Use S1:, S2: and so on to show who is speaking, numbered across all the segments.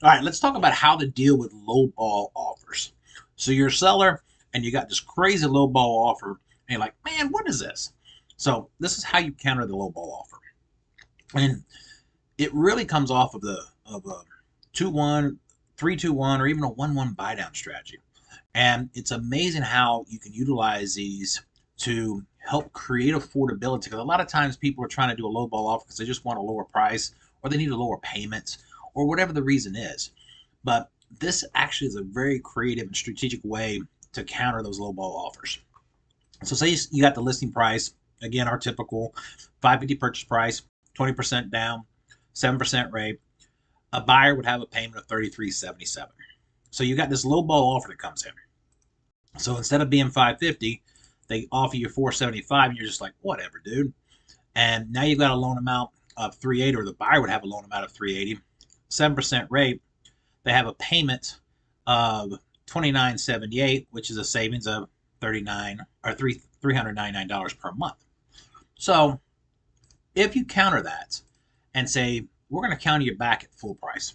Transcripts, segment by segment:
S1: All right, let's talk about how to deal with lowball offers. So you're a seller and you got this crazy lowball offer, and you're like, man, what is this? So this is how you counter the lowball offer. And it really comes off of a 2-1, 3-2-1, or even a 1-1 buy down strategy. And it's amazing how you can utilize these to help create affordability. Because a lot of times people are trying to do a low ball offer because they just want a lower price or they need a lower payment or whatever the reason is. But this actually is a very creative and strategic way to counter those low ball offers. So say you got the listing price, again, our typical 550 purchase price, 20% down, 7% rate. A buyer would have a payment of 33.77. So you got this low ball offer that comes in. So instead of being 550, they offer you 475, and you're just like, whatever, dude. And now you've got a loan amount of 380, or the buyer would have a loan amount of 380, 7% rate. They have a payment of 29.78, which is a savings of 39 or $399 per month. So if you counter that and say, we're going to counter you back at full price,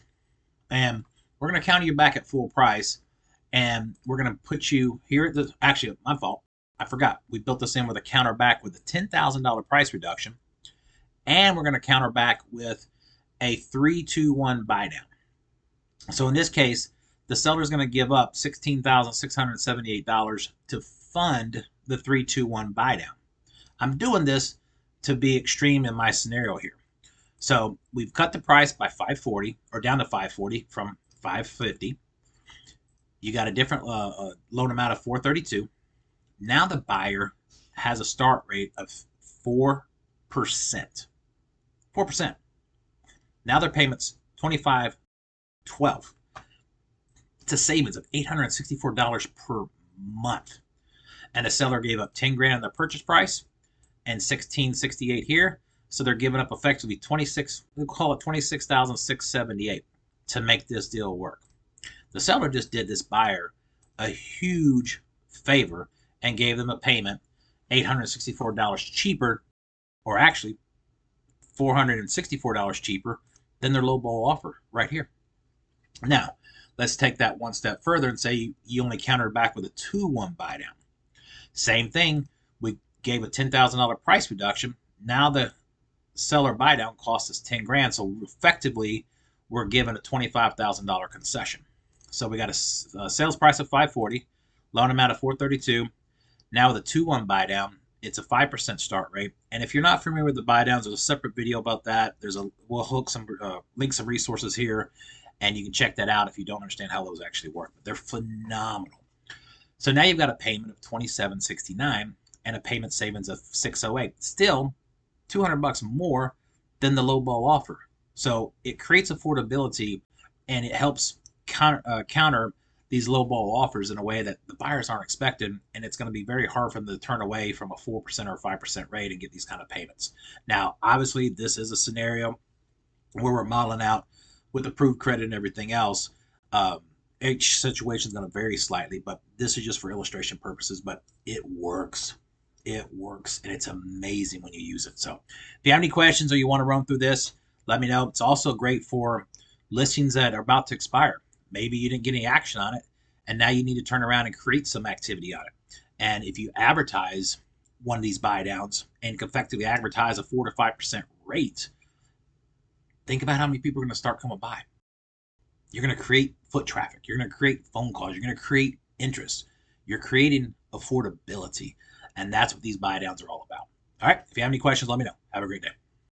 S1: and we're going to counter you back at full price, and we're going to put you here at the, actually, my fault. I forgot. We built this in with a counter back with a $10,000 price reduction, and we're going to counter back with a 3-2-1 buy down. So in this case, the seller is going to give up $16,678 to fund the 3-2-1 buy down. I'm doing this to be extreme in my scenario here. So we've cut the price by 540 or down to 540 from 550. You got a different loan amount of 432. Now the buyer has a start rate of 4%. 4%. Now their payment's $25.12. It's a savings of $864 per month. And the seller gave up 10 grand on the purchase price and 1668 here. So they're giving up effectively 26, we'll call it 26,678 to make this deal work. The seller just did this buyer a huge favor and gave them a payment $864 cheaper, or actually $464 cheaper than their lowball offer right here. Now, let's take that one step further and say you only countered back with a 2-1 buy down. Same thing, we gave a $10,000 price reduction. Now the seller buy down cost us 10 grand, so effectively we're given a $25,000 concession. So we got a sales price of 540, loan amount of 432. Now with a 2-1 buy down, it's a 5% start rate. And if you're not familiar with the buy downs, there's a separate video about that. We'll hook some links, some resources here, and you can check that out if you don't understand how those actually work. But they're phenomenal. So now you've got a payment of $27.69 and a payment savings of $608. Still $200 more than the lowball offer. So it creates affordability, and it helps counter these lowball offers in a way that the buyers aren't expecting, and it's going to be very hard for them to turn away from a 4% or 5% rate and get these kind of payments. Now, obviously, this is a scenario where we're modeling out with approved credit and everything else. Each situation is going to vary slightly, but this is just for illustration purposes. But it works. It works, and it's amazing when you use it. So if you have any questions or you want to run through this, let me know. It's also great for listings that are about to expire. Maybe you didn't get any action on it, and now you need to turn around and create some activity on it. And if you advertise one of these buy downs and effectively advertise a 4 to 5% rate, think about how many people are going to start coming by. You're going to create foot traffic. You're going to create phone calls. You're going to create interest. You're creating affordability. And that's what these buy downs are all about. All right. If you have any questions, let me know. Have a great day.